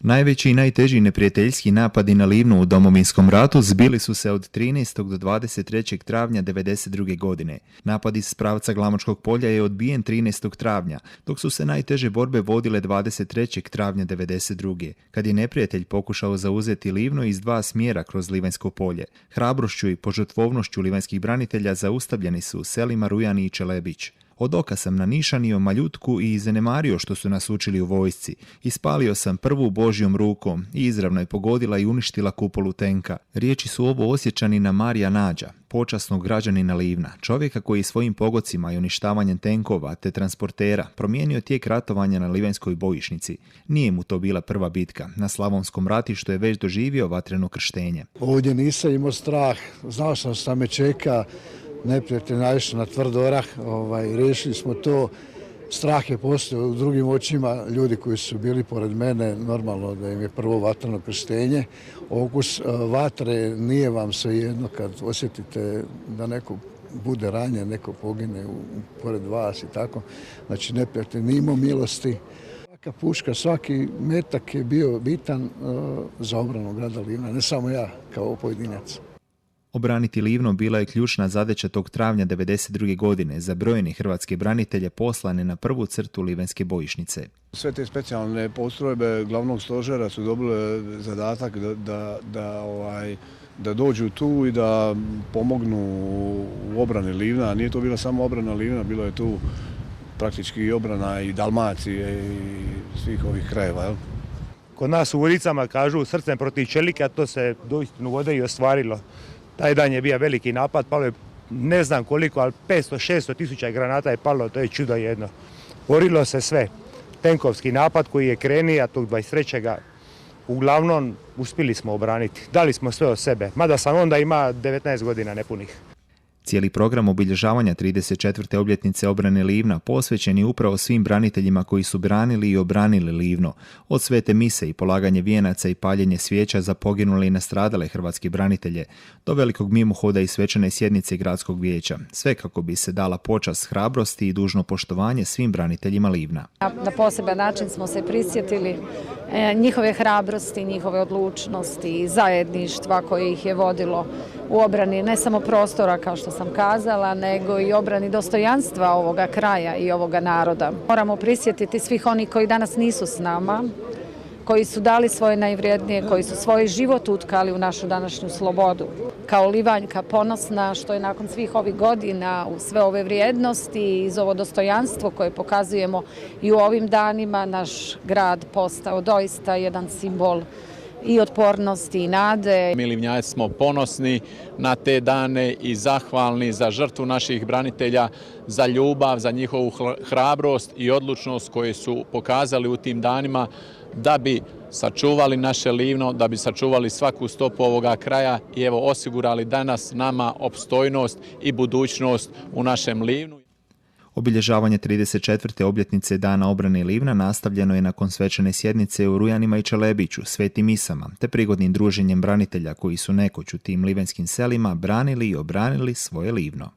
Najveći i najteži neprijateljski napadi na Livnu u Domovinskom ratu zbili su se od 13. do 23. travnja 1992. godine. Napad iz pravca Glamočkog polja je odbijen 13. travnja, dok su se najteže borbe vodile 23. travnja 1992. kad je neprijatelj pokušao zauzeti Livno iz dva smjera kroz Livanjsko polje. Hrabrošću i požrtvovnošću livanjskih branitelja zaustavljeni su u selima Rujani i Čelebić. Od oka sam nanišanio maljutku i zanemario što su nas učili u vojsci. Ispalio sam prvu Božjom rukom i izravno je pogodila i uništila kupolu tenka. Riječi su ovo Osječanina Marija Nađa, počasnog građanina Livna, čovjeka koji svojim pogodcima i uništavanjem tenkova te transportera promijenio tijek ratovanja na Livanjskoj bojišnici. Nije mu to bila prva bitka. Na Slavonskom ratištu je već doživio vatreno krštenje. Ovdje nisam imao strah, znao sam šta me čeka. Neprijatelj naišao na tvrd orah, riješili smo to. Strah je postojao u drugim očima, ljudi koji su bili pored mene, normalno da im je prvo vatreno krštenje. Okus vatre nije vam svejedno kad osjetite da neko bude ranjen, neko pogine pored vas i tako. Znači neprijatelj nije imao milosti. Svaka puška, svaki metak je bio bitan za obranu grada Livna, ne samo ja kao pojedinac. Obraniti Livno bila je ključna zadaća tog travnja 1992. godine za brojne hrvatske branitelje poslane na prvu crtu Livanjske bojišnice. Sve te specijalne postrojbe glavnog stožera su dobile zadatak da dođu tu i da pomognu u obrani Livna. Nije to bila samo obrana Livna, bilo je tu praktički i obrana i Dalmacije i svih ovih krajeva. Kod nas u Vodicama kažu srcem protiv čelika, to se doistinu vode i ostvarilo. Taj dan je bio veliki napad, palo je ne znam koliko, ali 500-600 tisuća granata je palo, to je čudo jedno. Orilo se sve. Tenkovski napad koji je krenio tog 23. uglavnom uspjeli smo obraniti. Dali smo sve od sebe, mada sam onda ima 19 godina nepunih. Cijeli program obilježavanja 34. obljetnice obrane Livna posvećen je upravo svim braniteljima koji su branili i obranili Livno. Od svete mise i polaganje vijenaca i paljenje svijeća za poginule i nastradale hrvatske branitelje, do velikog mimohoda i svečane sjednice gradskog vijeća. Sve kako bi se dala počast hrabrosti i dužno poštovanje svim braniteljima Livna. Na poseban način smo se prisjetili njihove hrabrosti, njihove odlučnosti i zajedništva koje ih je vodilo u obrani ne samo prostora, kao što sam kazala, nego i obrani dostojanstva ovoga kraja i ovoga naroda. Moramo prisjetiti svih onih koji danas nisu s nama, koji su dali svoje najvrijednije, koji su svoj život utkali u našu današnju slobodu. Kao Livanjka ponosna što je nakon svih ovih godina u sve ove vrijednosti i iz ovo dostojanstvo koje pokazujemo i u ovim danima naš grad postao doista jedan simbol i otpornosti i nade. Mi Livnjajci smo ponosni na te dane i zahvalni za žrtvu naših branitelja, za ljubav, za njihovu hrabrost i odlučnost koje su pokazali u tim danima da bi sačuvali naše Livno, da bi sačuvali svaku stopu ovoga kraja i evo osigurali danas nama opstojnost i budućnost u našem Livnu. Obilježavanje 34. obljetnice Dana obrane Livna nastavljeno je nakon svečane sjednice u Rujanima i Čelebiću, svetim misama, te prigodnim druženjem branitelja koji su nekoć u tim livanjskim selima branili i obranili svoje Livno.